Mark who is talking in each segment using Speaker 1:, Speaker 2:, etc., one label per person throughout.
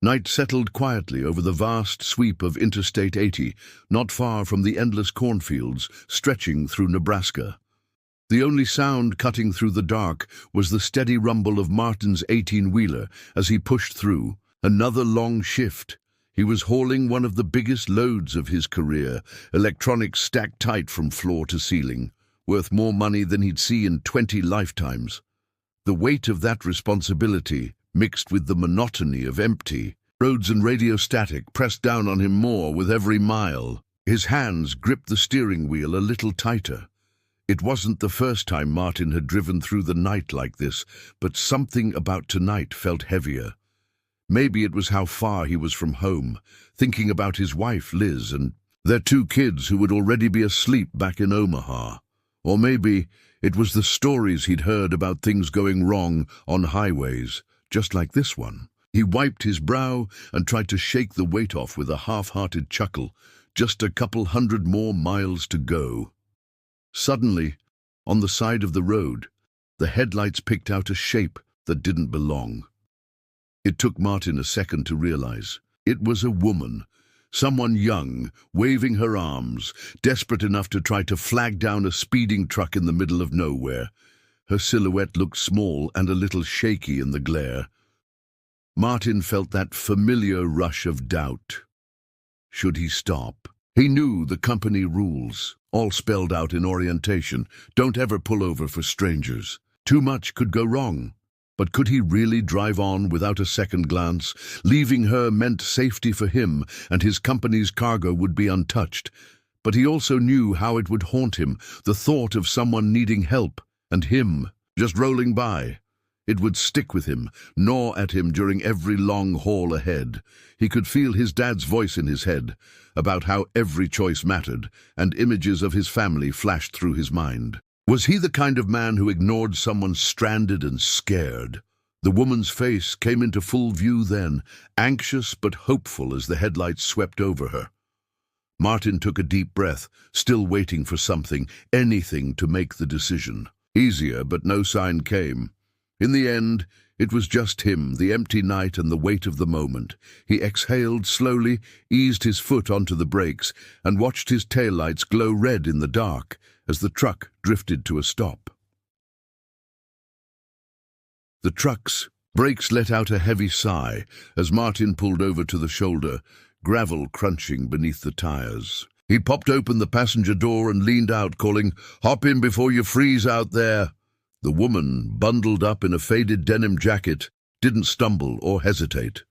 Speaker 1: Night settled quietly over the vast sweep of Interstate 80, not far from the endless cornfields stretching through Nebraska. The only sound cutting through the dark was the steady rumble of Martin's 18-wheeler as he pushed through. Another long shift. He was hauling one of the biggest loads of his career, electronics stacked tight from floor to ceiling, worth more money than he'd see in 20 lifetimes. The weight of that responsibility, mixed with the monotony of empty roads and radio static, pressed down on him more with every mile. His hands gripped the steering wheel a little tighter. It wasn't the first time Martin had driven through the night like this, but something about tonight felt heavier. Maybe it was how far he was from home, thinking about his wife, Liz, and their 2 kids who would already be asleep back in Omaha. Or maybe it was the stories he'd heard about things going wrong on highways, just like this one. He wiped his brow and tried to shake the weight off with a half-hearted chuckle. Just a couple hundred more miles to go. Suddenly, on the side of the road, the headlights picked out a shape that didn't belong. It took Martin a second to realize. It was a woman, someone young, waving her arms, desperate enough to try to flag down a speeding truck in the middle of nowhere. Her silhouette looked small and a little shaky in the glare. Martin felt that familiar rush of doubt. Should he stop? He knew the company rules, all spelled out in orientation. Don't ever pull over for strangers. Too much could go wrong. But could he really drive on without a second glance? Leaving her meant safety for him, and his company's cargo would be untouched. But he also knew how it would haunt him, the thought of someone needing help, and him just rolling by. It would stick with him, gnaw at him during every long haul ahead. He could feel his dad's voice in his head, about how every choice mattered, and images of his family flashed through his mind. Was he the kind of man who ignored someone stranded and scared? The woman's face came into full view then, anxious but hopeful as the headlights swept over her. Martin took a deep breath, still waiting for something, anything to make the decision. Easier, but no sign came. In the end, it was just him, the empty night and the weight of the moment. He exhaled slowly, eased his foot onto the brakes, and watched his taillights glow red in the dark as the truck drifted to a stop. The truck's brakes let out a heavy sigh as Martin pulled over to the shoulder, gravel crunching beneath the tires. He popped open the passenger door and leaned out, calling, "Hop in before you freeze out there." The woman, bundled up in a faded denim jacket, didn't stumble or hesitate.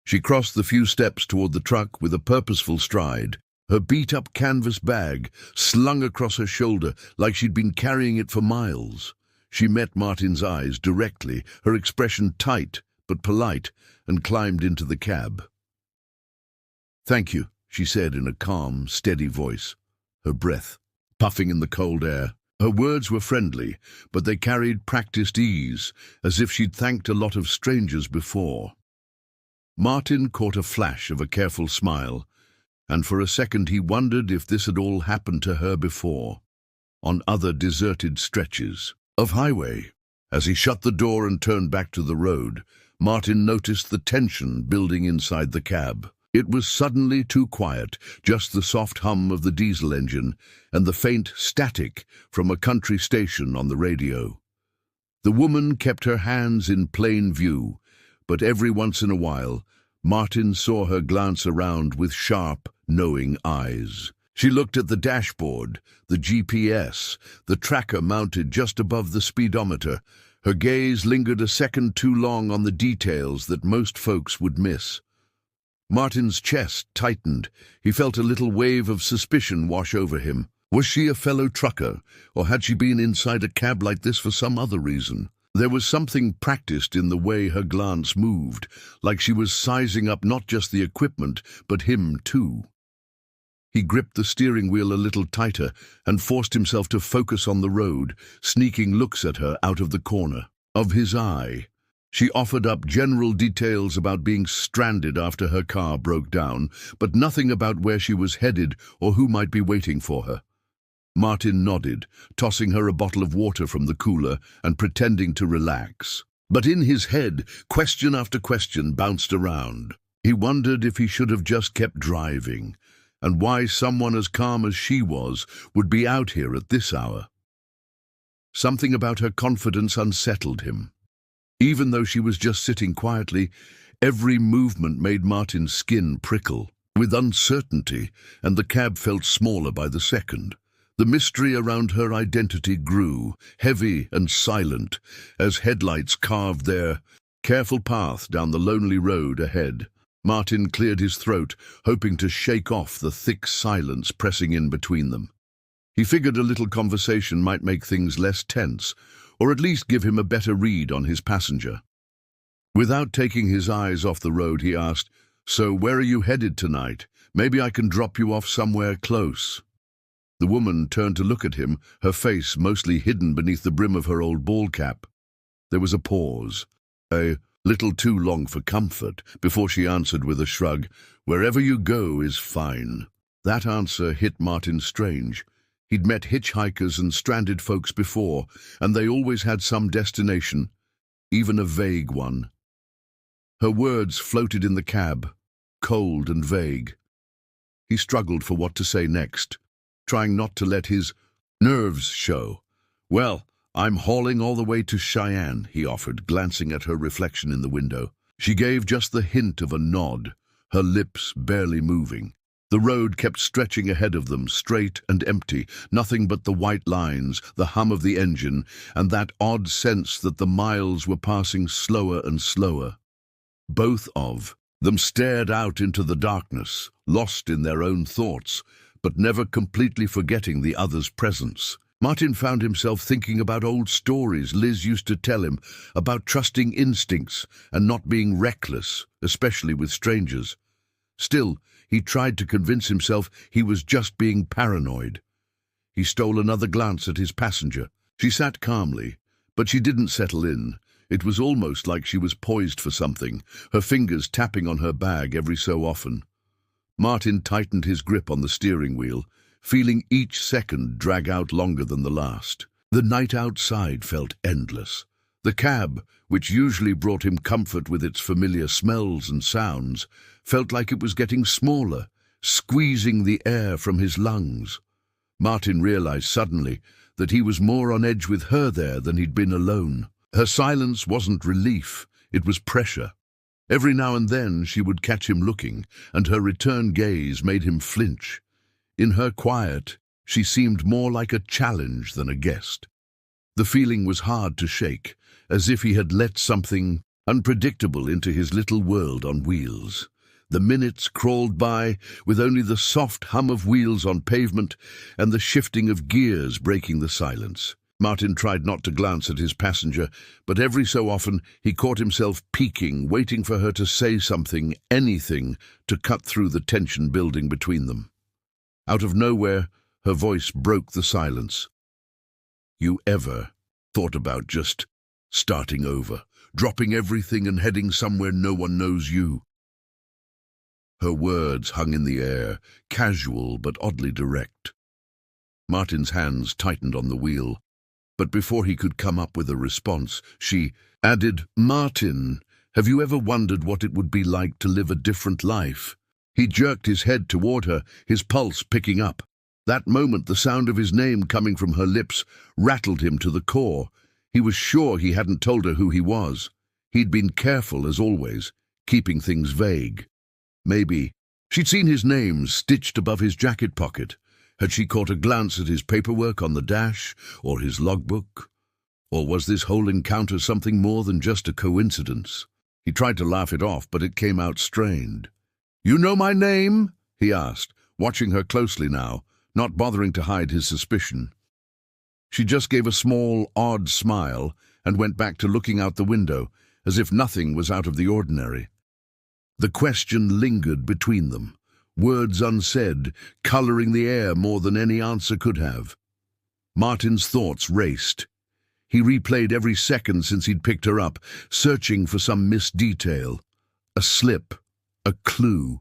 Speaker 1: She crossed the few steps toward the truck with a purposeful stride, her beat-up canvas bag slung across her shoulder like she'd been carrying it for miles. She met Martin's eyes directly, her expression tight but polite, and climbed into the cab. "Thank you," she said in a calm, steady voice, her breath puffing in the cold air. Her words were friendly, but they carried practiced ease, as if she'd thanked a lot of strangers before. Martin caught a flash of a careful smile, and for a second he wondered if this had all happened to her before, on other deserted stretches of highway. As he shut the door and turned back to the road, Martin noticed the tension building inside the cab. It was suddenly too quiet, just the soft hum of the diesel engine and the faint static from a country station on the radio. The woman kept her hands in plain view, but every once in a while, Martin saw her glance around with sharp, knowing eyes. She looked at the dashboard, the GPS, the tracker mounted just above the speedometer. Her gaze lingered a second too long on the details that most folks would miss. Martin's chest tightened. He felt a little wave of suspicion wash over him. Was she a fellow trucker, or had she been inside a cab like this for some other reason? There was something practiced in the way her glance moved, like she was sizing up not just the equipment, but him too. He gripped the steering wheel a little tighter and forced himself to focus on the road, sneaking looks at her out of the corner of his eye. She offered up general details about being stranded after her car broke down, but nothing about where she was headed or who might be waiting for her. Martin nodded, tossing her a bottle of water from the cooler and pretending to relax. But in his head, question after question bounced around. He wondered if he should have just kept driving, and why someone as calm as she was would be out here at this hour. Something about her confidence unsettled him. Even though she was just sitting quietly, every movement made Martin's skin prickle with uncertainty, and the cab felt smaller by the second. The mystery around her identity grew, heavy and silent, as headlights carved their careful path down the lonely road ahead. Martin cleared his throat, hoping to shake off the thick silence pressing in between them. He figured a little conversation might make things less tense, or at least give him a better read on his passenger. Without taking his eyes off the road, he asked, "So where are you headed tonight? Maybe I can drop you off somewhere close." The woman turned to look at him, her face mostly hidden beneath the brim of her old ball cap. There was a pause, a little too long for comfort, before she answered with a shrug, "Wherever you go is fine." That answer hit Martin strange. He'd met hitchhikers and stranded folks before, and they always had some destination, even a vague one. Her words floated in the cab, cold and vague. He struggled for what to say next, trying not to let his nerves show. "Well, I'm hauling all the way to Cheyenne," he offered, glancing at her reflection in the window. She gave just the hint of a nod, her lips barely moving. The road kept stretching ahead of them, straight and empty, nothing but the white lines, the hum of the engine, and that odd sense that the miles were passing slower and slower. Both of them stared out into the darkness, lost in their own thoughts, but never completely forgetting the other's presence. Martin found himself thinking about old stories Liz used to tell him, about trusting instincts and not being reckless, especially with strangers. Still, he tried to convince himself he was just being paranoid. He stole another glance at his passenger. She sat calmly, but she didn't settle in. It was almost like she was poised for something, her fingers tapping on her bag every so often. Martin tightened his grip on the steering wheel, feeling each second drag out longer than the last. The night outside felt endless. The cab, which usually brought him comfort with its familiar smells and sounds, felt like it was getting smaller, squeezing the air from his lungs. Martin realized suddenly that he was more on edge with her there than he'd been alone. Her silence wasn't relief, it was pressure. Every now and then she would catch him looking, and her return gaze made him flinch. In her quiet, she seemed more like a challenge than a guest. The feeling was hard to shake, as if he had let something unpredictable into his little world on wheels. The minutes crawled by, with only the soft hum of wheels on pavement and the shifting of gears breaking the silence. Martin tried not to glance at his passenger, but every so often he caught himself peeking, waiting for her to say something, anything, to cut through the tension building between them. Out of nowhere, her voice broke the silence. "You ever thought about just starting over, dropping everything and heading somewhere no one knows you?" Her words hung in the air, casual but oddly direct. Martin's hands tightened on the wheel, but before he could come up with a response, she added, "Martin, have you ever wondered what it would be like to live a different life?" He jerked his head toward her, his pulse picking up. That moment, the sound of his name coming from her lips rattled him to the core. He was sure he hadn't told her who he was. He'd been careful, as always, keeping things vague. Maybe she'd seen his name stitched above his jacket pocket. Had she caught a glance at his paperwork on the dash, or his logbook? Or was this whole encounter something more than just a coincidence? He tried to laugh it off, but it came out strained. "You know my name?" he asked, watching her closely now, not bothering to hide his suspicion. She just gave a small, odd smile and went back to looking out the window, as if nothing was out of the ordinary. The question lingered between them, words unsaid, coloring the air more than any answer could have. Martin's thoughts raced. He replayed every second since he'd picked her up, searching for some missed detail. A slip, a clue,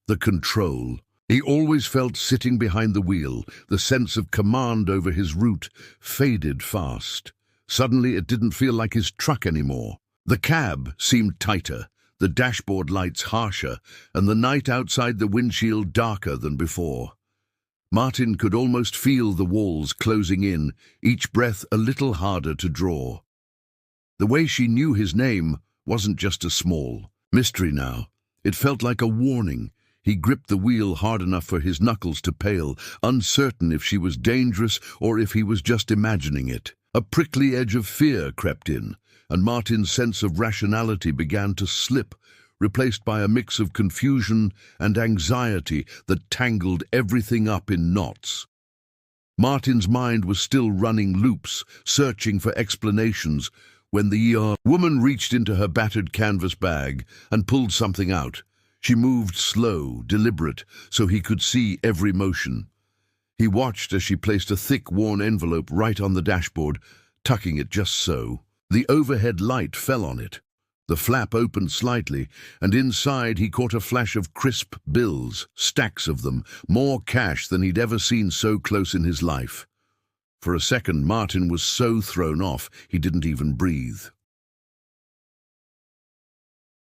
Speaker 1: the control. He always felt sitting behind the wheel, the sense of command over his route faded fast. Suddenly it didn't feel like his truck anymore. The cab seemed tighter, the dashboard lights harsher, and the night outside the windshield darker than before. Martin could almost feel the walls closing in, each breath a little harder to draw. The way she knew his name wasn't just a small mystery now. It felt like a warning. He gripped the wheel hard enough for his knuckles to pale, uncertain if she was dangerous or if he was just imagining it. A prickly edge of fear crept in, and Martin's sense of rationality began to slip, replaced by a mix of confusion and anxiety that tangled everything up in knots. Martin's mind was still running loops, searching for explanations, when the woman reached into her battered canvas bag and pulled something out. She moved slow, deliberate, so he could see every motion. He watched as she placed a thick, worn envelope right on the dashboard, tucking it just so. The overhead light fell on it. The flap opened slightly, and inside he caught a flash of crisp bills, stacks of them, more cash than he'd ever seen so close in his life. For a second, Martin was so thrown off he didn't even breathe.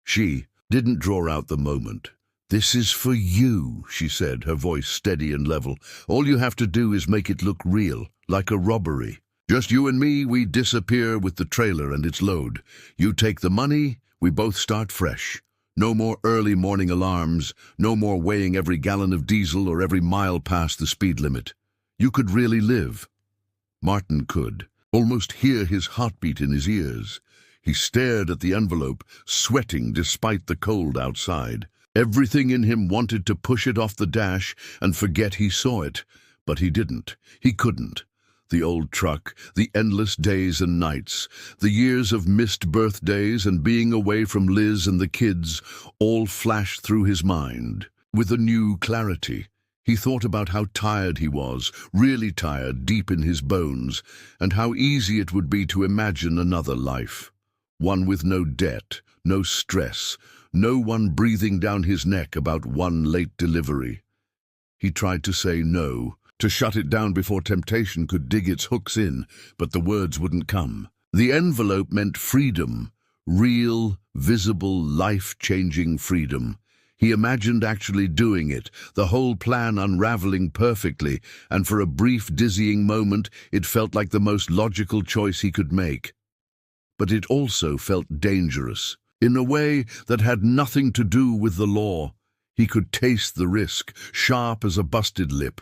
Speaker 1: She didn't draw out the moment. "This is for you," she said, her voice steady and level. "All you have to do is make it look real, like a robbery. Just you and me, we disappear with the trailer and its load. You take the money, we both start fresh. No more early morning alarms, no more weighing every gallon of diesel or every mile past the speed limit. You could really live." Martin could, almost hear his heartbeat in his ears. He stared at the envelope, sweating despite the cold outside. Everything in him wanted to push it off the dash and forget he saw it, but he didn't. He couldn't. The old truck, the endless days and nights, the years of missed birthdays and being away from Liz and the kids, all flashed through his mind. With a new clarity, he thought about how tired he was, really tired deep in his bones, and how easy it would be to imagine another life. One with no debt, no stress, no one breathing down his neck about one late delivery. He tried to say no, to shut it down before temptation could dig its hooks in, but the words wouldn't come. The envelope meant freedom, real, visible, life-changing freedom. He imagined actually doing it, the whole plan unraveling perfectly, and for a brief, dizzying moment it felt like the most logical choice he could make. But it also felt dangerous, in a way that had nothing to do with the law. He could taste the risk, sharp as a busted lip.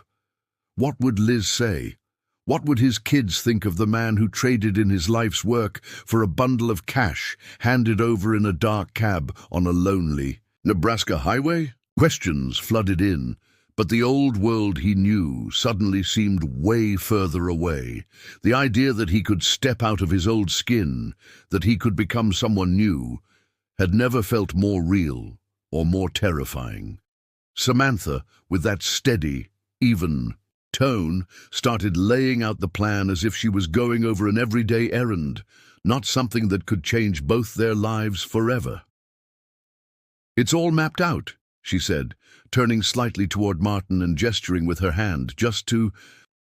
Speaker 1: What would Liz say? What would his kids think of the man who traded in his life's work for a bundle of cash handed over in a dark cab on a lonely Nebraska highway? Questions flooded in, but the old world he knew suddenly seemed way further away. The idea that he could step out of his old skin, that he could become someone new, had never felt more real or more terrifying. Samantha, with that steady, even tone, started laying out the plan as if she was going over an everyday errand, not something that could change both their lives forever. "It's all mapped out," she said, turning slightly toward Martin and gesturing with her hand, just to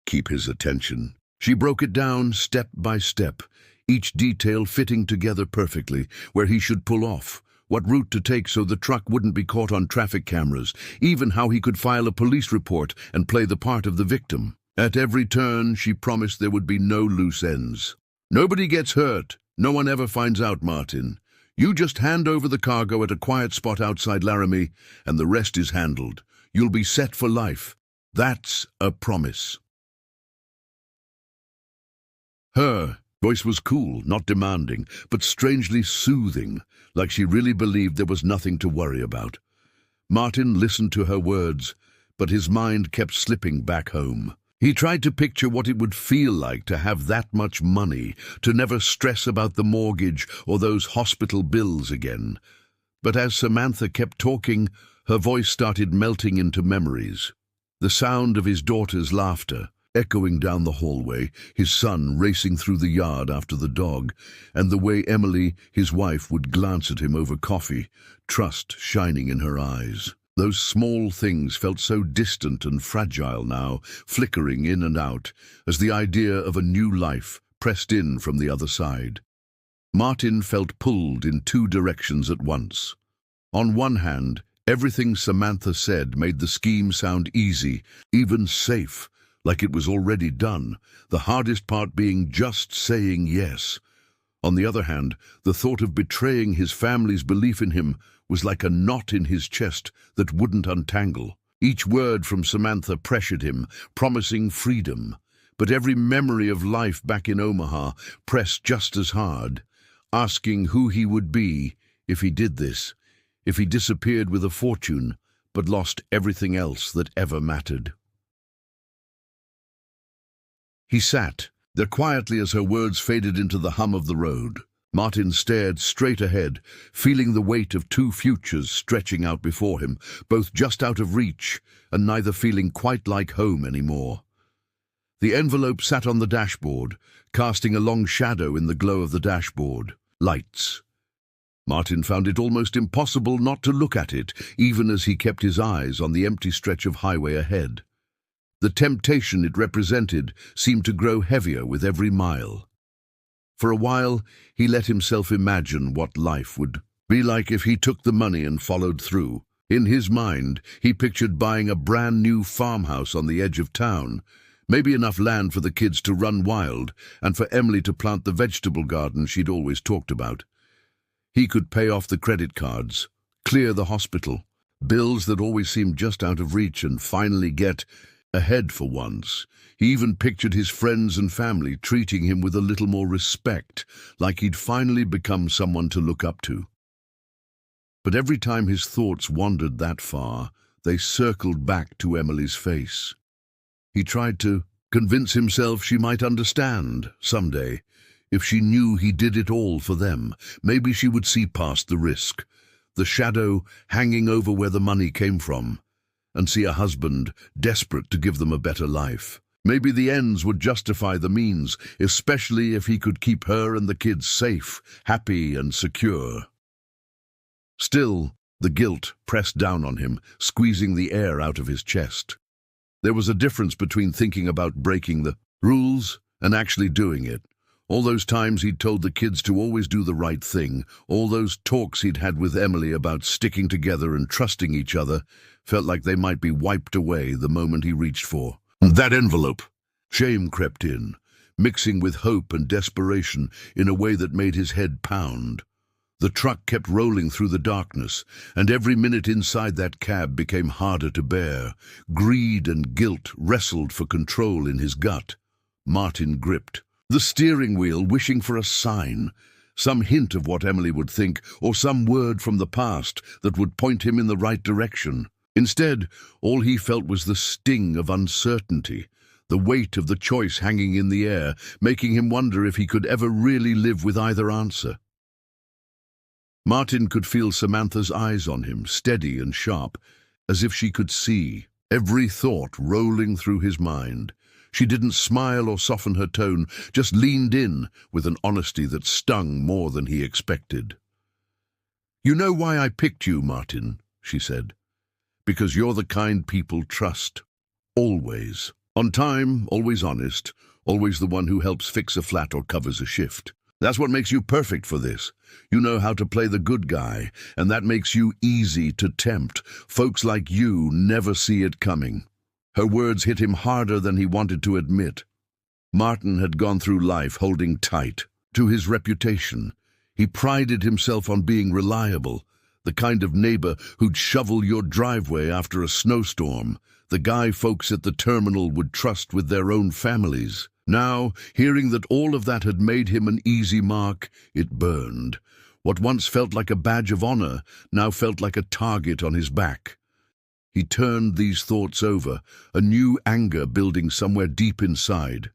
Speaker 1: keep his attention. She broke it down step by step, each detail fitting together perfectly, where he should pull off, what route to take so the truck wouldn't be caught on traffic cameras, even how he could file a police report and play the part of the victim. At every turn, she promised there would be no loose ends. "Nobody gets hurt. No one ever finds out, Martin. You just hand over the cargo at a quiet spot outside Laramie, and the rest is handled. You'll be set for life. That's a promise." Her voice was cool, not demanding, but strangely soothing, like she really believed there was nothing to worry about. Martin listened to her words, but his mind kept slipping back home. He tried to picture what it would feel like to have that much money, to never stress about the mortgage or those hospital bills again. But as Samantha kept talking, her voice started melting into memories. The sound of his daughter's laughter, echoing down the hallway, his son racing through the yard after the dog, and the way Emily, his wife, would glance at him over coffee, trust shining in her eyes. Those small things felt so distant and fragile now, flickering in and out, as the idea of a new life pressed in from the other side. Martin felt pulled in two directions at once. On one hand, everything Samantha said made the scheme sound easy, even safe, like it was already done, the hardest part being just saying yes. On the other hand, the thought of betraying his family's belief in him was like a knot in his chest that wouldn't untangle. Each word from Samantha pressured him, promising freedom. But every memory of life back in Omaha pressed just as hard, asking who he would be if he did this, if he disappeared with a fortune, but lost everything else that ever mattered. He sat there quietly as her words faded into the hum of the road. Martin stared straight ahead, feeling the weight of two futures stretching out before him, both just out of reach and neither feeling quite like home anymore. The envelope sat on the dashboard, casting a long shadow in the glow of the dashboard. Lights. Martin found it almost impossible not to look at it, even as he kept his eyes on the empty stretch of highway ahead. The temptation it represented seemed to grow heavier with every mile. For a while, he let himself imagine what life would be like if he took the money and followed through. In his mind, he pictured buying a brand new farmhouse on the edge of town, maybe enough land for the kids to run wild and for Emily to plant the vegetable garden she'd always talked about. He could pay off the credit cards, clear the hospital, bills that always seemed just out of reach, and finally get ahead for once. He even pictured his friends and family treating him with a little more respect, like he'd finally become someone to look up to. But every time his thoughts wandered that far, they circled back to Emily's face. He tried to convince himself she might understand someday. If she knew he did it all for them, maybe she would see past the risk, the shadow hanging over where the money came from, and see a husband desperate to give them a better life. Maybe the ends would justify the means, especially if he could keep her and the kids safe, happy and secure. Still, the guilt pressed down on him, squeezing the air out of his chest. There was a difference between thinking about breaking the rules and actually doing it. All those times he'd told the kids to always do the right thing, all those talks he'd had with Emily about sticking together and trusting each other, felt like they might be wiped away the moment he reached for that envelope. Shame crept in, mixing with hope and desperation in a way that made his head pound. The truck kept rolling through the darkness, and every minute inside that cab became harder to bear. Greed and guilt wrestled for control in his gut. Martin gripped the steering wheel, wishing for a sign, some hint of what Emily would think, or some word from the past that would point him in the right direction. Instead, all he felt was the sting of uncertainty, the weight of the choice hanging in the air, making him wonder if he could ever really live with either answer. Martin could feel Samantha's eyes on him, steady and sharp, as if she could see every thought rolling through his mind. She didn't smile or soften her tone, just leaned in with an honesty that stung more than he expected. "You know why I picked you, Martin," she said. "Because you're the kind people trust. Always. On time, always honest, always the one who helps fix a flat or covers a shift. That's what makes you perfect for this. You know how to play the good guy, and that makes you easy to tempt. Folks like you never see it coming." Her words hit him harder than he wanted to admit. Martin had gone through life holding tight to his reputation. He prided himself on being reliable, the kind of neighbor who'd shovel your driveway after a snowstorm, the guy folks at the terminal would trust with their own families. Now, hearing that all of that had made him an easy mark, it burned. What once felt like a badge of honor now felt like a target on his back. He turned these thoughts over, a new anger building somewhere deep inside.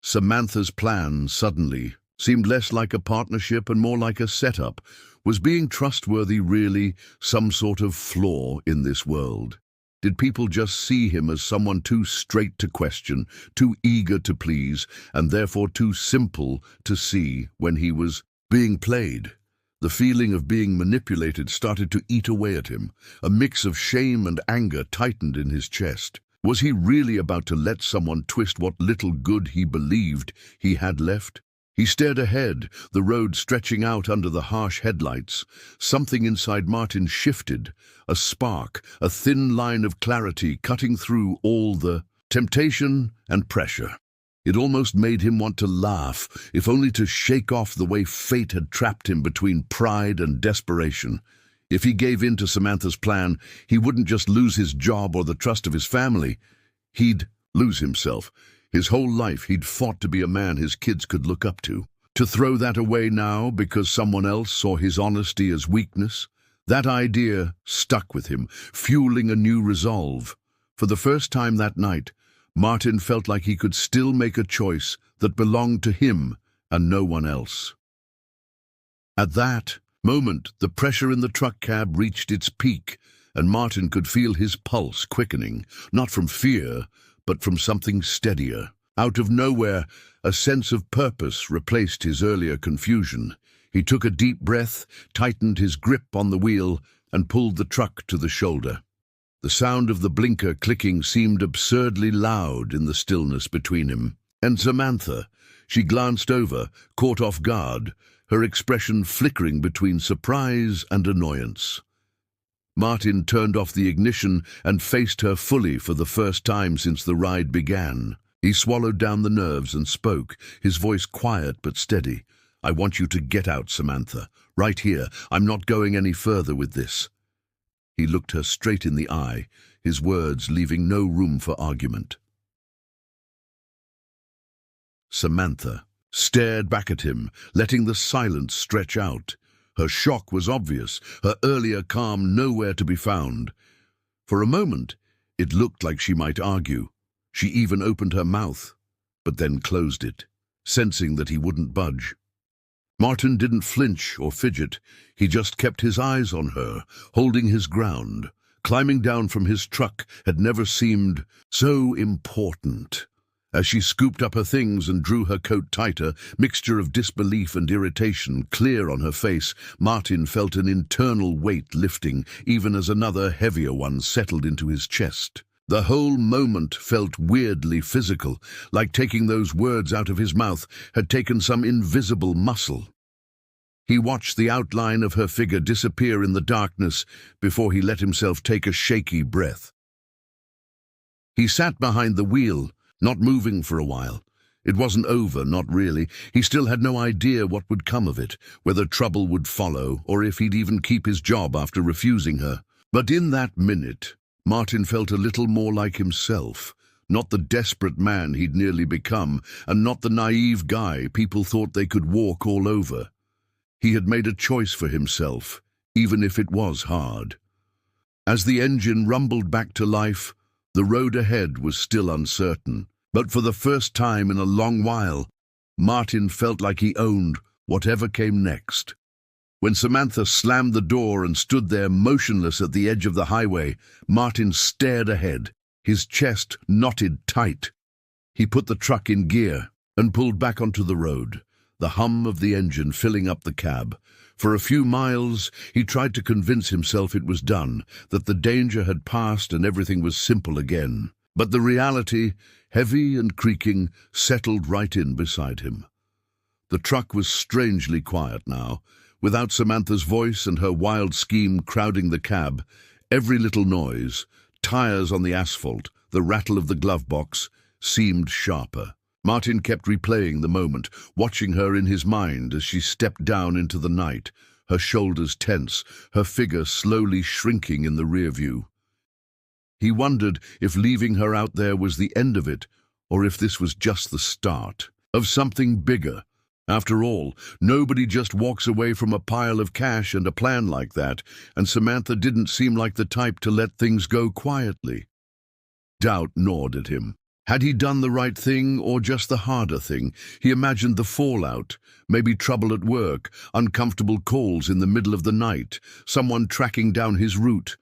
Speaker 1: Samantha's plan, suddenly, seemed less like a partnership and more like a setup. Was being trustworthy really some sort of flaw in this world? Did people just see him as someone too straight to question, too eager to please, and therefore too simple to see when he was being played? The feeling of being manipulated started to eat away at him. A mix of shame and anger tightened in his chest. Was he really about to let someone twist what little good he believed he had left? He stared ahead, the road stretching out under the harsh headlights. Something inside Martin shifted, a spark, a thin line of clarity cutting through all the temptation and pressure. It almost made him want to laugh, if only to shake off the way fate had trapped him between pride and desperation. If he gave in to Samantha's plan, he wouldn't just lose his job or the trust of his family. He'd lose himself. His whole life he'd fought to be a man his kids could look up to. To throw that away now because someone else saw his honesty as weakness, that idea stuck with him, fueling a new resolve. For the first time that night, Martin felt like he could still make a choice that belonged to him and no one else. At that moment, the pressure in the truck cab reached its peak, and Martin could feel his pulse quickening, not from fear, but from something steadier. Out of nowhere, a sense of purpose replaced his earlier confusion. He took a deep breath, tightened his grip on the wheel, and pulled the truck to the shoulder. The sound of the blinker clicking seemed absurdly loud in the stillness between him. And Samantha, she glanced over, caught off guard, her expression flickering between surprise and annoyance. Martin turned off the ignition and faced her fully for the first time since the ride began. He swallowed down the nerves and spoke, his voice quiet but steady. "I want you to get out, Samantha. Right here. I'm not going any further with this." He looked her straight in the eye, his words leaving no room for argument. Samantha stared back at him, letting the silence stretch out. Her shock was obvious, her earlier calm nowhere to be found. For a moment, it looked like she might argue. She even opened her mouth, but then closed it, sensing that he wouldn't budge. Martin didn't flinch or fidget. He just kept his eyes on her, holding his ground. Climbing down from his truck had never seemed so important. As she scooped up her things and drew her coat tighter, mixture of disbelief and irritation clear on her face, Martin felt an internal weight lifting, even as another heavier one settled into his chest. The whole moment felt weirdly physical, like taking those words out of his mouth had taken some invisible muscle. He watched the outline of her figure disappear in the darkness before he let himself take a shaky breath. He sat behind the wheel, not moving for a while. It wasn't over, not really. He still had no idea what would come of it, whether trouble would follow, or if he'd even keep his job after refusing her. But in that minute, Martin felt a little more like himself, not the desperate man he'd nearly become, and not the naive guy people thought they could walk all over. He had made a choice for himself, even if it was hard. As the engine rumbled back to life, the road ahead was still uncertain. But for the first time in a long while, Martin felt like he owned whatever came next. When Samantha slammed the door and stood there motionless at the edge of the highway, Martin stared ahead, his chest knotted tight. He put the truck in gear and pulled back onto the road, the hum of the engine filling up the cab. For a few miles, he tried to convince himself it was done, that the danger had passed and everything was simple again. But the reality, heavy and creaking, settled right in beside him. The truck was strangely quiet now, without Samantha's voice and her wild scheme crowding the cab. Every little noise, tires on the asphalt, the rattle of the glove box, seemed sharper. Martin kept replaying the moment, watching her in his mind as she stepped down into the night, her shoulders tense, her figure slowly shrinking in the rear view. He wondered if leaving her out there was the end of it, or if this was just the start of something bigger. After all, nobody just walks away from a pile of cash and a plan like that, and Samantha didn't seem like the type to let things go quietly. Doubt gnawed at him. Had he done the right thing or just the harder thing? He imagined the fallout, maybe trouble at work, uncomfortable calls in the middle of the night, someone tracking down his route.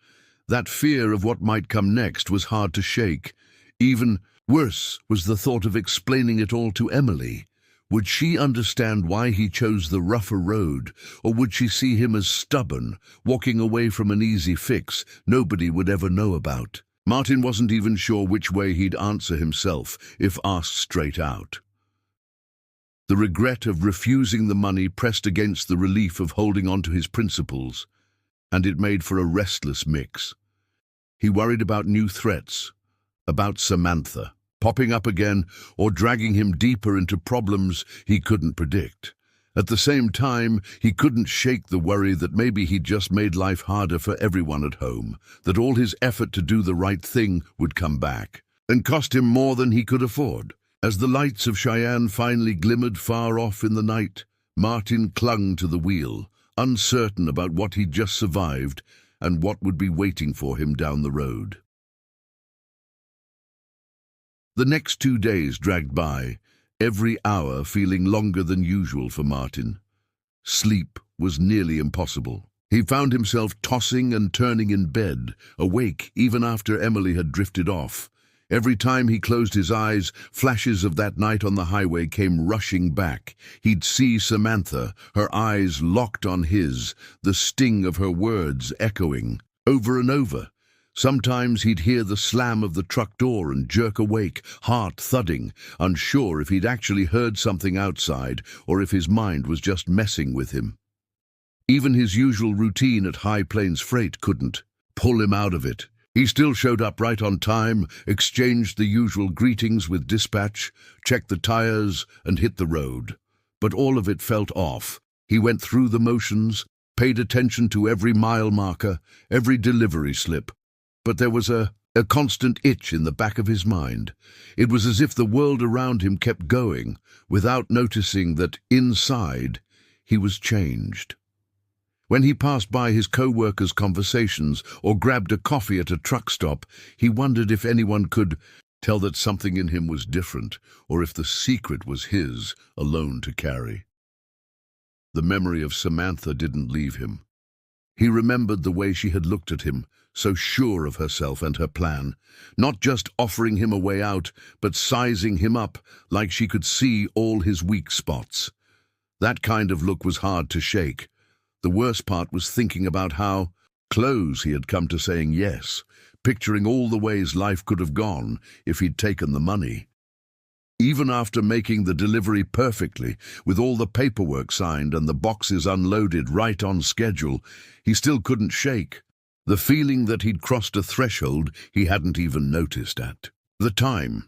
Speaker 1: That fear of what might come next was hard to shake. Even worse was the thought of explaining it all to Emily. Would she understand why he chose the rougher road, or would she see him as stubborn, walking away from an easy fix nobody would ever know about? Martin wasn't even sure which way he'd answer himself if asked straight out. The regret of refusing the money pressed against the relief of holding on to his principles, and it made for a restless mix. He worried about new threats, about Samantha, popping up again or dragging him deeper into problems he couldn't predict. At the same time, he couldn't shake the worry that maybe he'd just made life harder for everyone at home, that all his effort to do the right thing would come back and cost him more than he could afford. As the lights of Cheyenne finally glimmered far off in the night, Martin clung to the wheel, uncertain about what he'd just survived and what would be waiting for him down the road. The next 2 days dragged by, every hour feeling longer than usual for Martin. Sleep was nearly impossible. He found himself tossing and turning in bed, awake even after Emily had drifted off. Every time he closed his eyes, flashes of that night on the highway came rushing back. He'd see Samantha, her eyes locked on his, the sting of her words echoing, over and over. Sometimes he'd hear the slam of the truck door and jerk awake, heart thudding, unsure if he'd actually heard something outside or if his mind was just messing with him. Even his usual routine at High Plains Freight couldn't pull him out of it. He still showed up right on time, exchanged the usual greetings with dispatch, checked the tires, and hit the road. But all of it felt off. He went through the motions, paid attention to every mile marker, every delivery slip. But there was a constant itch in the back of his mind. It was as if the world around him kept going, without noticing that inside he was changed. When he passed by his co-workers' conversations or grabbed a coffee at a truck stop, he wondered if anyone could tell that something in him was different, or if the secret was his, alone to carry. The memory of Samantha didn't leave him. He remembered the way she had looked at him, so sure of herself and her plan, not just offering him a way out, but sizing him up like she could see all his weak spots. That kind of look was hard to shake. The worst part was thinking about how close he had come to saying yes, picturing all the ways life could have gone if he'd taken the money. Even after making the delivery perfectly, with all the paperwork signed and the boxes unloaded right on schedule, he still couldn't shake the feeling that he'd crossed a threshold he hadn't even noticed at the time.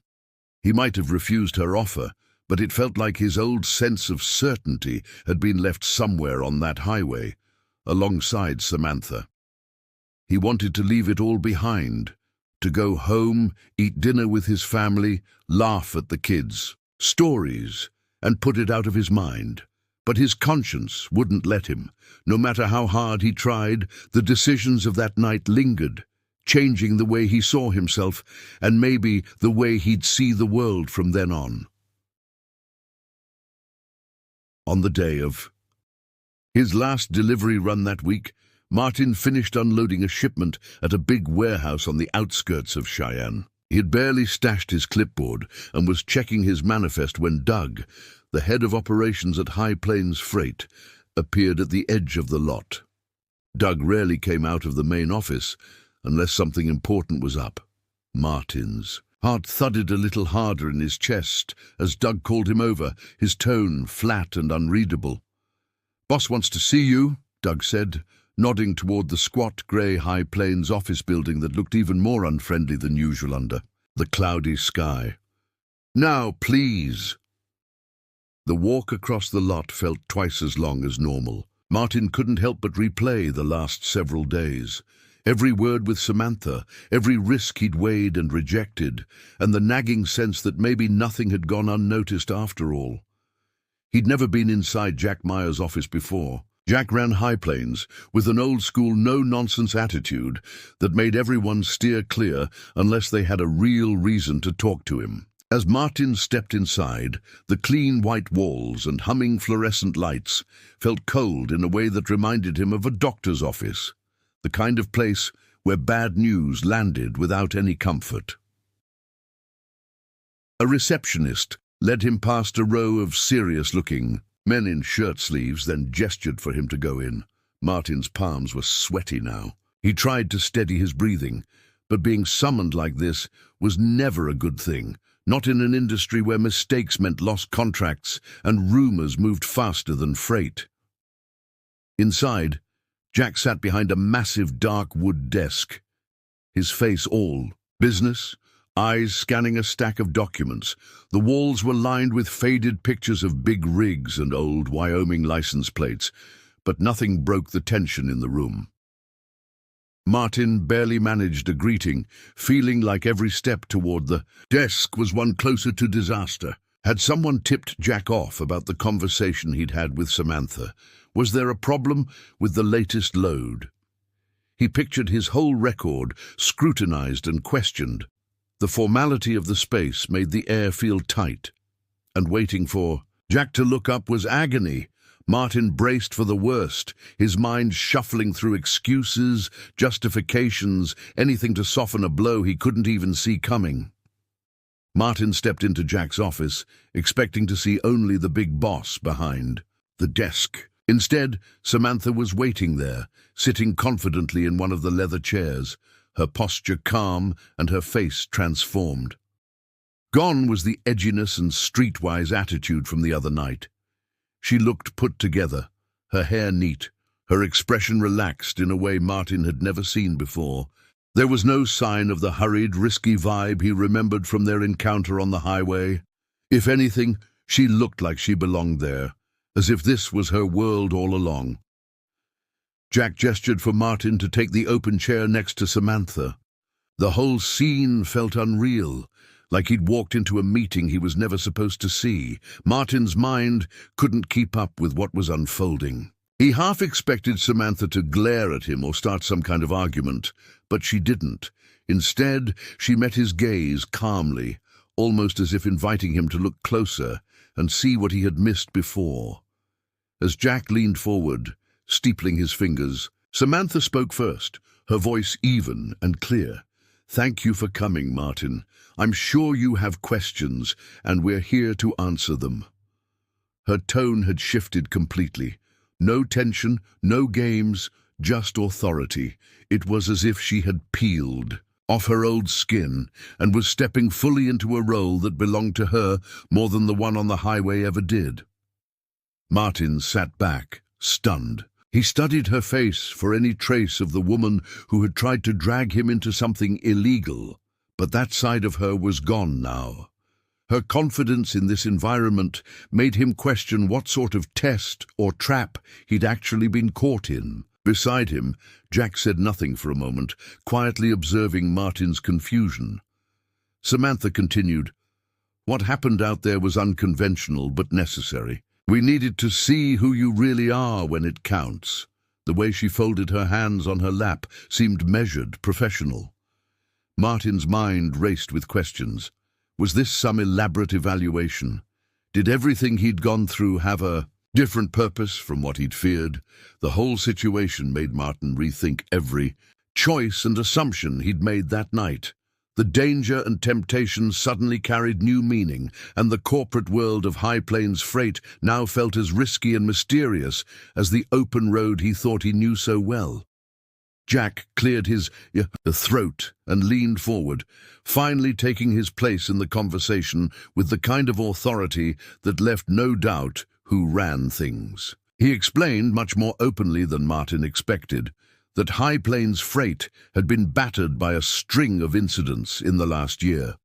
Speaker 1: He might have refused her offer, but it felt like his old sense of certainty had been left somewhere on that highway, alongside Samantha. He wanted to leave it all behind, to go home, eat dinner with his family, laugh at the kids' stories, and put it out of his mind. But his conscience wouldn't let him. No matter how hard he tried, the decisions of that night lingered, changing the way he saw himself and maybe the way he'd see the world from then on. On the day of his last delivery run that week, Martin finished unloading a shipment at a big warehouse on the outskirts of Cheyenne. He had barely stashed his clipboard and was checking his manifest when Doug, the head of operations at High Plains Freight, appeared at the edge of the lot. Doug rarely came out of the main office unless something important was up. Martin's heart thudded a little harder in his chest as Doug called him over, his tone flat and unreadable. "Boss wants to see you," Doug said, nodding toward the squat grey High Plains office building that looked even more unfriendly than usual under the cloudy sky. "Now, please." The walk across the lot felt twice as long as normal. Martin couldn't help but replay the last several days. Every word with Samantha, every risk he'd weighed and rejected, and the nagging sense that maybe nothing had gone unnoticed after all. He'd never been inside Jack Meyer's office before. Jack ran High Plains with an old-school no-nonsense attitude that made everyone steer clear unless they had a real reason to talk to him. As Martin stepped inside, the clean white walls and humming fluorescent lights felt cold in a way that reminded him of a doctor's office, the kind of place where bad news landed without any comfort. A receptionist led him past a row of serious-looking men in shirt sleeves, then gestured for him to go in. Martin's palms were sweaty now. He tried to steady his breathing, but being summoned like this was never a good thing, not in an industry where mistakes meant lost contracts and rumors moved faster than freight. Inside, Jack sat behind a massive dark wood desk, his face all business, eyes scanning a stack of documents. The walls were lined with faded pictures of big rigs and old Wyoming license plates, but nothing broke the tension in the room. Martin barely managed a greeting, feeling like every step toward the desk was one closer to disaster. Had someone tipped Jack off about the conversation he'd had with Samantha? Was there a problem with the latest load? He pictured his whole record, scrutinized and questioned. The formality of the space made the air feel tight, and waiting for Jack to look up was agony. Martin braced for the worst, his mind shuffling through excuses, justifications, anything to soften a blow he couldn't even see coming. Martin stepped into Jack's office, expecting to see only the big boss behind the desk. Instead, Samantha was waiting there, sitting confidently in one of the leather chairs, her posture calm and her face transformed. Gone was the edginess and streetwise attitude from the other night. She looked put together, her hair neat, her expression relaxed in a way Martin had never seen before. There was no sign of the hurried, risky vibe he remembered from their encounter on the highway. If anything, she looked like she belonged there, as if this was her world all along. Jack gestured for Martin to take the open chair next to Samantha. The whole scene felt unreal, like he'd walked into a meeting he was never supposed to see. Martin's mind couldn't keep up with what was unfolding. He half expected Samantha to glare at him or start some kind of argument, but she didn't. Instead, she met his gaze calmly, almost as if inviting him to look closer and see what he had missed before. As Jack leaned forward, steepling his fingers, Samantha spoke first, her voice even and clear. "Thank you for coming, Martin. I'm sure you have questions, and we're here to answer them." Her tone had shifted completely. No tension, no games, just authority. It was as if she had peeled off her old skin and was stepping fully into a role that belonged to her more than the one on the highway ever did. Martin sat back, stunned. He studied her face for any trace of the woman who had tried to drag him into something illegal, but that side of her was gone now. Her confidence in this environment made him question what sort of test or trap he'd actually been caught in. Beside him, Jack said nothing for a moment, quietly observing Martin's confusion. Samantha continued, "What happened out there was unconventional but necessary. We needed to see who you really are when it counts." The way she folded her hands on her lap seemed measured, professional. Martin's mind raced with questions. Was this some elaborate evaluation? Did everything he'd gone through have a different purpose from what he'd feared? The whole situation made Martin rethink every choice and assumption he'd made that night. The danger and temptation suddenly carried new meaning, and the corporate world of High Plains freight now felt as risky and mysterious as the open road he thought he knew so well. Jack cleared his throat and leaned forward, finally taking his place in the conversation with the kind of authority that left no doubt who ran things. He explained, much more openly than Martin expected, that High Plains freight had been battered by a string of incidents in the last year.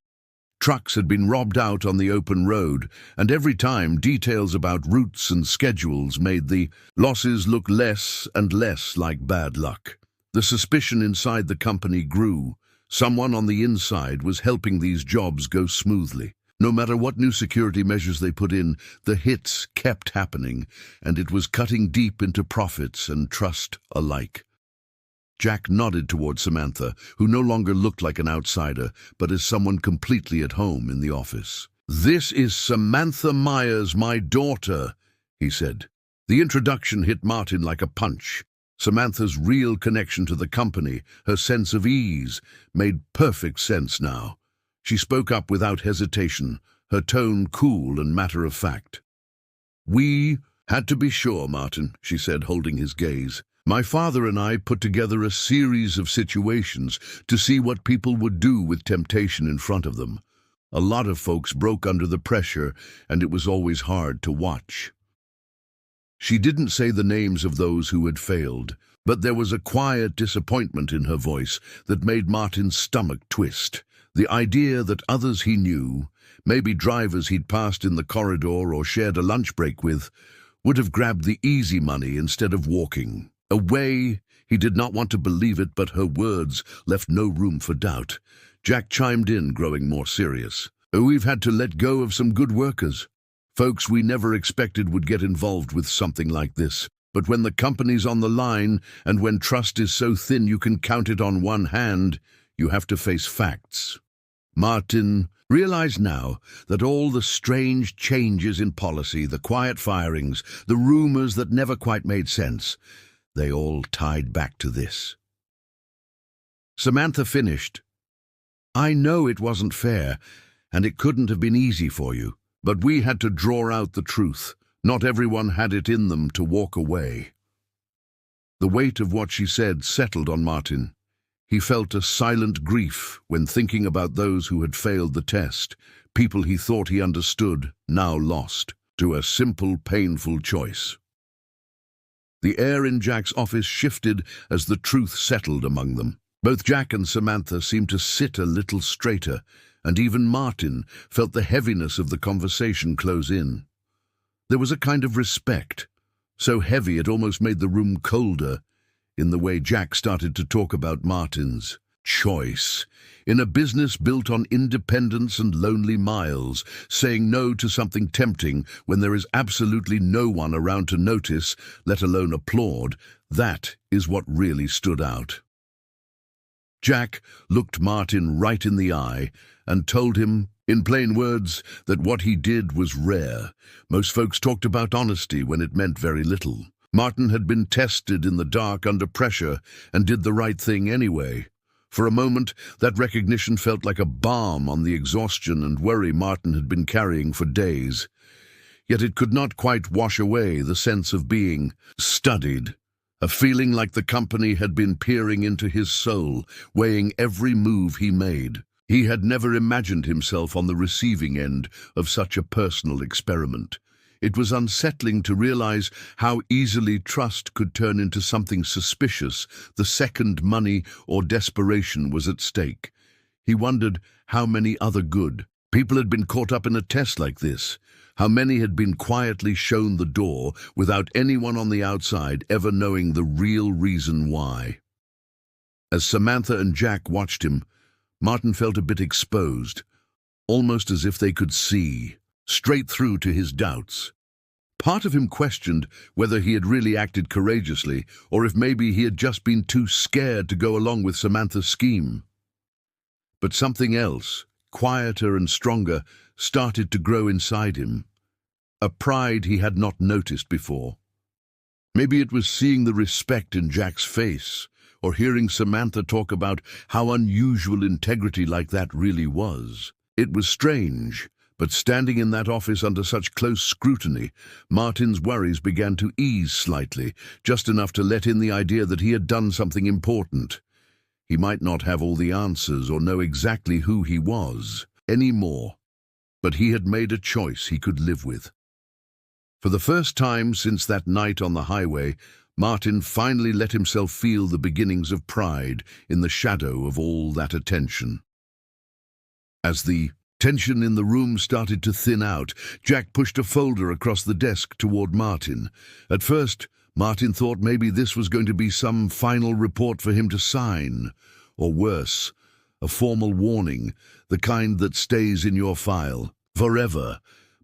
Speaker 1: Trucks had been robbed out on the open road, and every time details about routes and schedules made the losses look less and less like bad luck. The suspicion inside the company grew. Someone on the inside was helping these jobs go smoothly. No matter what new security measures they put in, the hits kept happening, and it was cutting deep into profits and trust alike. Jack nodded toward Samantha, who no longer looked like an outsider, but as someone completely at home in the office. "This is Samantha Myers, my daughter," he said. The introduction hit Martin like a punch. Samantha's real connection to the company, her sense of ease, made perfect sense now. She spoke up without hesitation, her tone cool and matter-of-fact. "We had to be sure, Martin," she said, holding his gaze. "My father and I put together a series of situations to see what people would do with temptation in front of them. A lot of folks broke under the pressure, and it was always hard to watch. She didn't say the names of those who had failed, but there was a quiet disappointment in her voice that made Martin's stomach twist. The idea that others he knew, maybe drivers he'd passed in the corridor or shared a lunch break with, would have grabbed the easy money instead of walking away. He did not want to believe it, but her words left no room for doubt. Jack chimed in, growing more serious. "We've had to let go of some good workers. Folks we never expected would get involved with something like this. But when the company's on the line, and when trust is so thin you can count it on one hand, you have to face facts." Martin realized now that all the strange changes in policy, the quiet firings, the rumors that never quite made sense, they all tied back to this. Samantha finished. "I know it wasn't fair, and it couldn't have been easy for you, but we had to draw out the truth. Not everyone had it in them to walk away." The weight of what she said settled on Martin. He felt a silent grief when thinking about those who had failed the test, people he thought he understood, now lost to a simple, painful choice. The air in Jack's office shifted as the truth settled among them. Both Jack and Samantha seemed to sit a little straighter, and even Martin felt the heaviness of the conversation close in. There was a kind of respect, so heavy it almost made the room colder, in the way Jack started to talk about Martin's choice. In a business built on independence and lonely miles, saying no to something tempting when there is absolutely no one around to notice, let alone applaud, that is what really stood out. Jack looked Martin right in the eye and told him, in plain words, that what he did was rare. Most folks talked about honesty when it meant very little. Martin had been tested in the dark under pressure and did the right thing anyway. For a moment, that recognition felt like a balm on the exhaustion and worry Martin had been carrying for days. Yet it could not quite wash away the sense of being studied, a feeling like the company had been peering into his soul, weighing every move he made. He had never imagined himself on the receiving end of such a personal experiment. It was unsettling to realize how easily trust could turn into something suspicious the second money or desperation was at stake. He wondered how many other good people had been caught up in a test like this, how many had been quietly shown the door without anyone on the outside ever knowing the real reason why. As Samantha and Jack watched him, Martin felt a bit exposed, almost as if they could see straight through to his doubts. Part of him questioned whether he had really acted courageously, or if maybe he had just been too scared to go along with Samantha's scheme. But something else, quieter and stronger, started to grow inside him, a pride he had not noticed before. Maybe it was seeing the respect in Jack's face, or hearing Samantha talk about how unusual integrity like that really was. It was strange. But standing in that office under such close scrutiny, Martin's worries began to ease slightly, just enough to let in the idea that he had done something important. He might not have all the answers or know exactly who he was anymore, but he had made a choice he could live with. For the first time since that night on the highway, Martin finally let himself feel the beginnings of pride in the shadow of all that attention. As the tension in the room started to thin out, Jack pushed a folder across the desk toward Martin. At first, Martin thought maybe this was going to be some final report for him to sign, or worse, a formal warning, the kind that stays in your file forever.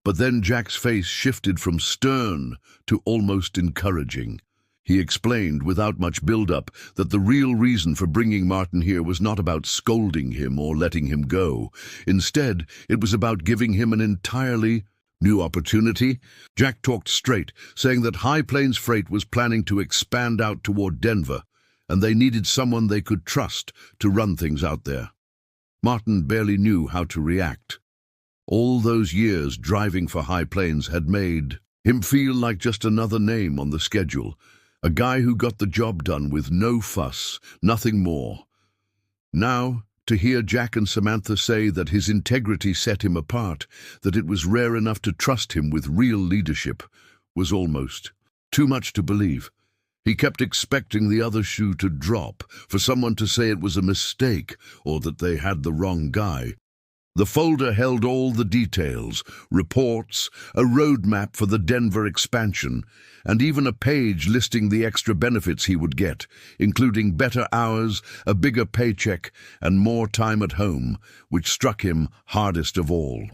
Speaker 1: But then Jack's face shifted from stern to almost encouraging. He explained, without much build-up, that the real reason for bringing Martin here was not about scolding him or letting him go. Instead, it was about giving him an entirely new opportunity. Jack talked straight, saying that High Plains Freight was planning to expand out toward Denver, and they needed someone they could trust to run things out there. Martin barely knew how to react. All those years driving for High Plains had made him feel like just another name on the schedule. A guy who got the job done with no fuss, nothing more. Now, To hear Jack and Samantha say that his integrity set him apart, that it was rare enough to trust him with real leadership, was almost too much to believe. He kept expecting the other shoe to drop, for someone to say it was a mistake or that they had the wrong guy. The folder held all the details, reports, a roadmap for the Denver expansion, and even a page listing the extra benefits he would get, including better hours, a bigger paycheck, and more time at home, which struck him hardest of all.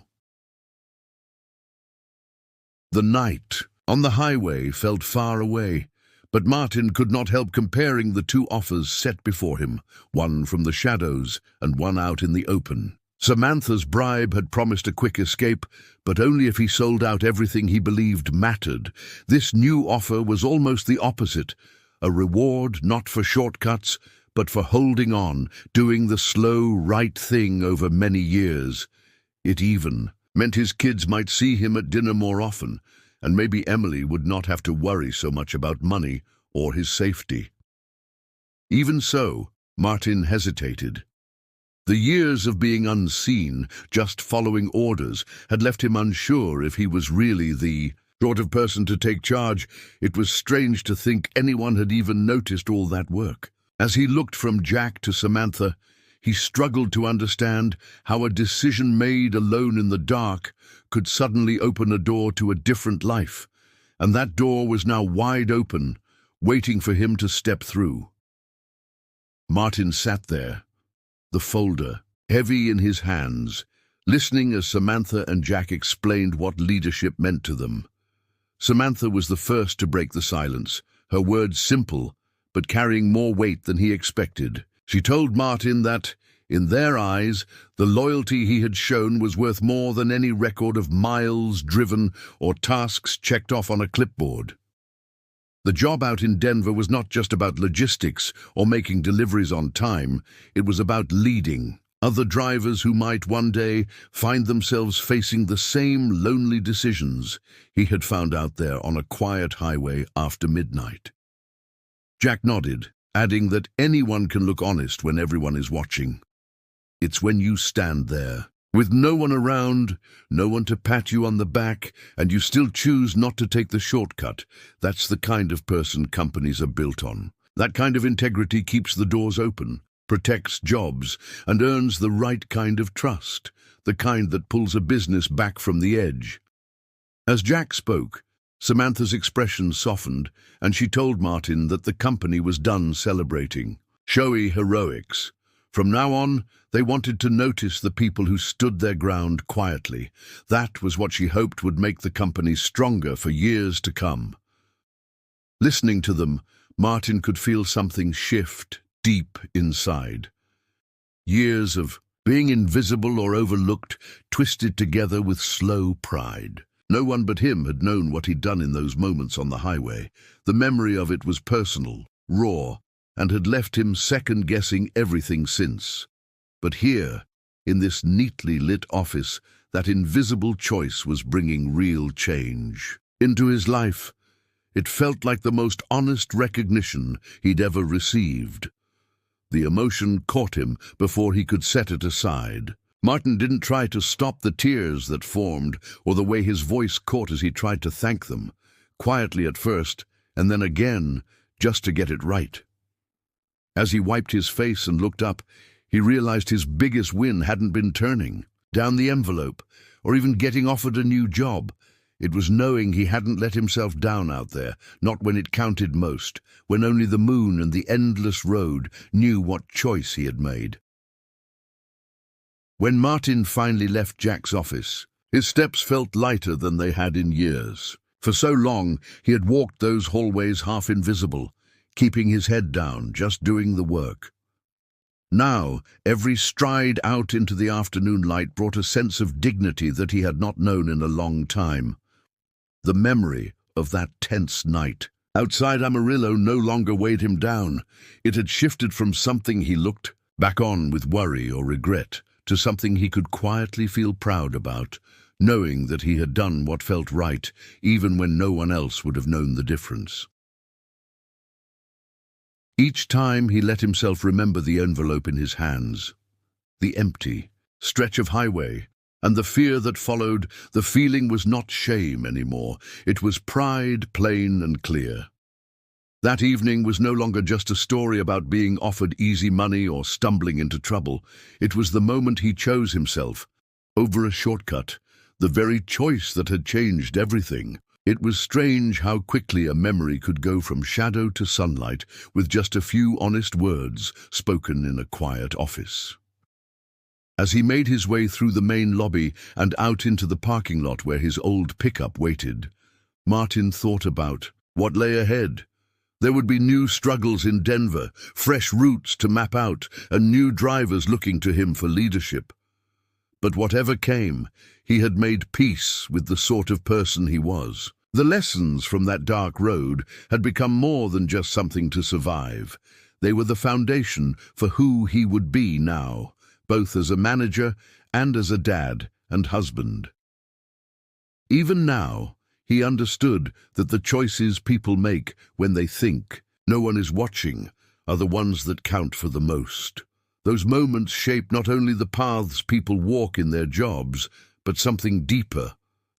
Speaker 1: The night on the highway felt far away, but Martin could not help comparing the two offers set before him, one from the shadows and one out in the open. Samantha's bribe had promised a quick escape, but only if he sold out everything he believed mattered. This new offer was almost the opposite, a reward not for shortcuts, but for holding on, doing the slow, right thing over many years. It even meant his kids might see him at dinner more often, and maybe Emily would not have to worry so much about money or his safety. Even so, Martin hesitated. The years of being unseen, just following orders, had left him unsure if he was really the sort of person to take charge. It was strange to think anyone had even noticed all that work. As he looked from Jack to Samantha, he struggled to understand how a decision made alone in the dark could suddenly open a door to a different life, and that door was now wide open, waiting for him to step through. Martin sat there, the folder heavy in his hands, listening as Samantha and Jack explained what leadership meant to them. Samantha was the first to break the silence, her words simple, but carrying more weight than he expected. She told Martin that, in their eyes, the loyalty he had shown was worth more than any record of miles driven or tasks checked off on a clipboard. The job out in Denver was not just about logistics or making deliveries on time, it was about leading other drivers who might one day find themselves facing the same lonely decisions he had found out there on a quiet highway after midnight. Jack nodded, adding that anyone can look honest when everyone is watching. It's when you stand there, with no one around, no one to pat you on the back, and you still choose not to take the shortcut. That's the kind of person companies are built on. That kind of integrity keeps the doors open, protects jobs, and earns the right kind of trust, the kind that pulls a business back from the edge. As Jack spoke, Samantha's expression softened, and she told Martin that the company was done celebrating showy heroics. From now on, they wanted to notice the people who stood their ground quietly. That was what she hoped would make the company stronger for years to come. Listening to them, Martin could feel something shift deep inside. Years of being invisible or overlooked, twisted together with slow pride. No one but him had known what he'd done in those moments on the highway. The memory of it was personal, raw, and had left him second-guessing everything since. But here, in this neatly lit office, that invisible choice was bringing real change into his life. It felt like the most honest recognition he'd ever received. The emotion caught him before he could set it aside. Martin didn't try to stop the tears that formed or the way his voice caught as he tried to thank them, quietly at first, and then again, just to get it right. As he wiped his face and looked up, he realized his biggest win hadn't been turning down the envelope or even getting offered a new job. It was knowing he hadn't let himself down out there, not when it counted most, when only the moon and the endless road knew what choice he had made. When Martin finally left Jack's office, his steps felt lighter than they had in years. For so long, he had walked those hallways half invisible, keeping his head down, just doing the work. Now, every stride out into the afternoon light brought a sense of dignity that he had not known in a long time. The memory of that tense night outside Amarillo no longer weighed him down. It had shifted from something he looked back on with worry or regret to something he could quietly feel proud about, knowing that he had done what felt right, even when no one else would have known the difference. Each time he let himself remember the envelope in his hands, the empty stretch of highway, and the fear that followed. The feeling was not shame anymore. It was pride, plain and clear. That evening was no longer just a story about being offered easy money or stumbling into trouble. It was the moment he chose himself over a shortcut, the very choice that had changed everything. It was strange how quickly a memory could go from shadow to sunlight with just a few honest words spoken in a quiet office. As he made his way through the main lobby and out into the parking lot where his old pickup waited, Martin thought about what lay ahead. There would be new struggles in Denver, fresh routes to map out, and new drivers looking to him for leadership. But whatever came, he had made peace with the sort of person he was. The lessons from that dark road had become more than just something to survive. They were the foundation for who he would be now, both as a manager and as a dad and husband. Even now, he understood that the choices people make when they think no one is watching are the ones that count for the most. Those moments shape not only the paths people walk in their jobs, but something deeper,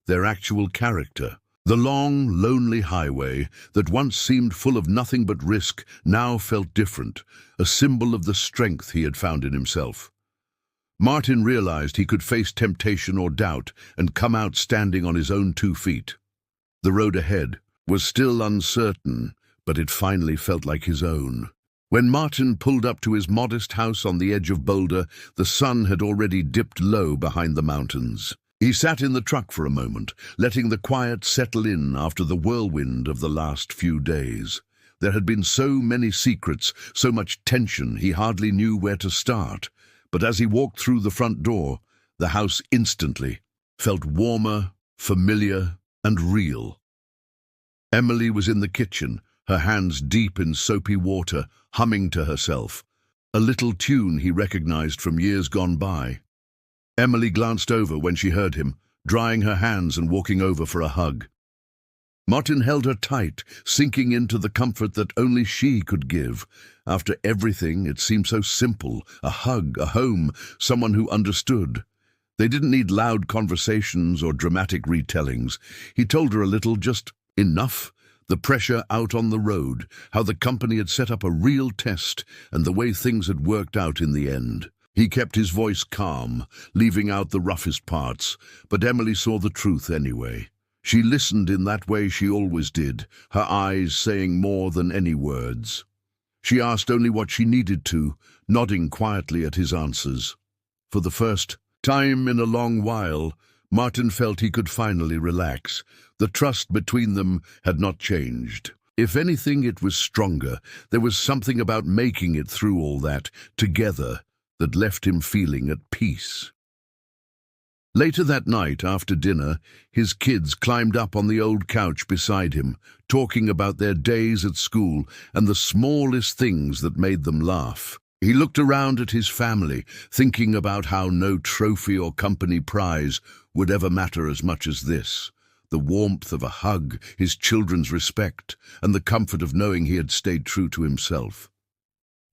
Speaker 1: their actual character. The long, lonely highway that once seemed full of nothing but risk now felt different, a symbol of the strength he had found in himself. Martin realized he could face temptation or doubt and come out standing on his own 2 feet. The road ahead was still uncertain, but it finally felt like his own. When Martin pulled up to his modest house on the edge of Boulder, the sun had already dipped low behind the mountains. He sat in the truck for a moment, letting the quiet settle in after the whirlwind of the last few days. There had been so many secrets, so much tension, he hardly knew where to start. But as he walked through the front door, the house instantly felt warmer, familiar, and real. Emily was in the kitchen, her hands deep in soapy water, humming to herself, a little tune he recognized from years gone by. Emily glanced over when she heard him, drying her hands and walking over for a hug. Martin held her tight, sinking into the comfort that only she could give. After everything, it seemed so simple, a hug, a home, someone who understood. They didn't need loud conversations or dramatic retellings. He told her a little, just enough. The pressure out on the road, how the company had set up a real test, and the way things had worked out in the end. He kept his voice calm, leaving out the roughest parts, but Emily saw the truth anyway. She listened in that way she always did, her eyes saying more than any words. She asked only what she needed to, nodding quietly at his answers. For the first time in a long while, Martin felt he could finally relax. The trust between them had not changed. If anything, it was stronger. There was something about making it through all that, together, that left him feeling at peace. Later that night, after dinner, his kids climbed up on the old couch beside him, talking about their days at school and the smallest things that made them laugh. He looked around at his family, thinking about how no trophy or company prize would ever matter as much as this. The warmth of a hug, his children's respect, and the comfort of knowing he had stayed true to himself.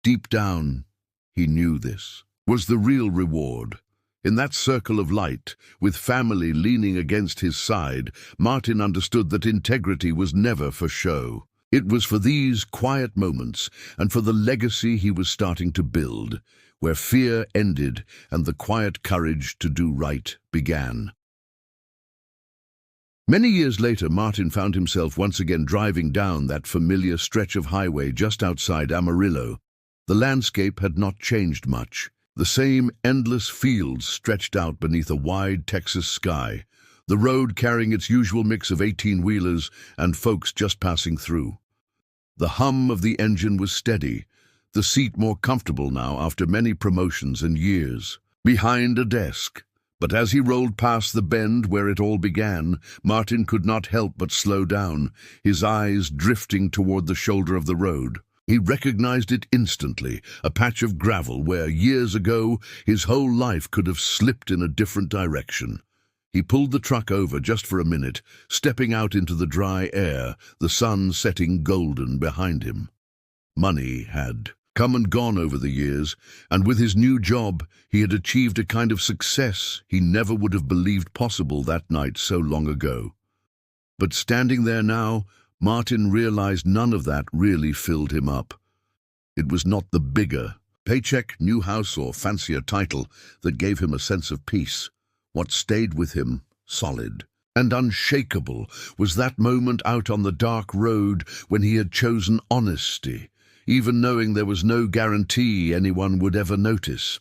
Speaker 1: Deep down, he knew this was the real reward. In that circle of light, with family leaning against his side, Martin understood that integrity was never for show. It was for these quiet moments and for the legacy he was starting to build, where fear ended and the quiet courage to do right began. Many years later, Martin found himself once again driving down that familiar stretch of highway just outside Amarillo. The landscape had not changed much. The same endless fields stretched out beneath a wide Texas sky, the road carrying its usual mix of 18-wheelers and folks just passing through. The hum of the engine was steady, the seat more comfortable now after many promotions and years. Behind a desk, but as he rolled past the bend where it all began, Martin could not help but slow down, his eyes drifting toward the shoulder of the road. He recognized it instantly, a patch of gravel where, years ago, his whole life could have slipped in a different direction. He pulled the truck over just for a minute, stepping out into the dry air, the sun setting golden behind him. Money had come and gone over the years, and with his new job, he had achieved a kind of success he never would have believed possible that night so long ago. But standing there now, Martin realized none of that really filled him up. It was not the bigger paycheck, new house, or fancier title that gave him a sense of peace. What stayed with him, solid and unshakable, was that moment out on the dark road when he had chosen honesty, even knowing there was no guarantee anyone would ever notice.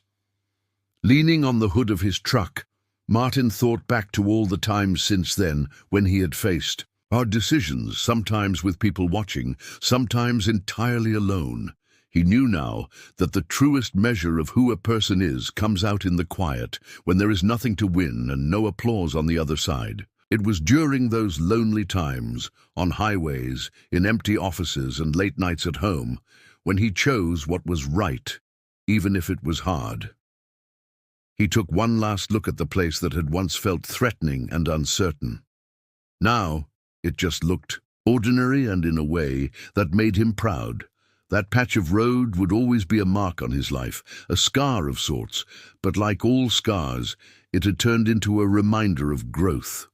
Speaker 1: Leaning on the hood of his truck, Martin thought back to all the times since then when he had faced hard decisions, sometimes with people watching, sometimes entirely alone. He knew now that the truest measure of who a person is comes out in the quiet, when there is nothing to win and no applause on the other side. It was during those lonely times, on highways, in empty offices and late nights at home, when he chose what was right, even if it was hard. He took one last look at the place that had once felt threatening and uncertain. Now, it just looked ordinary, and in a way that made him proud. That patch of road would always be a mark on his life, a scar of sorts, but like all scars, it had turned into a reminder of growth.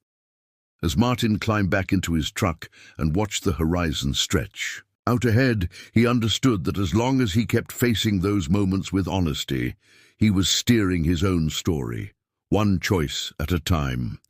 Speaker 1: As Martin climbed back into his truck and watched the horizon stretch out ahead, he understood that as long as he kept facing those moments with honesty, he was steering his own story, one choice at a time.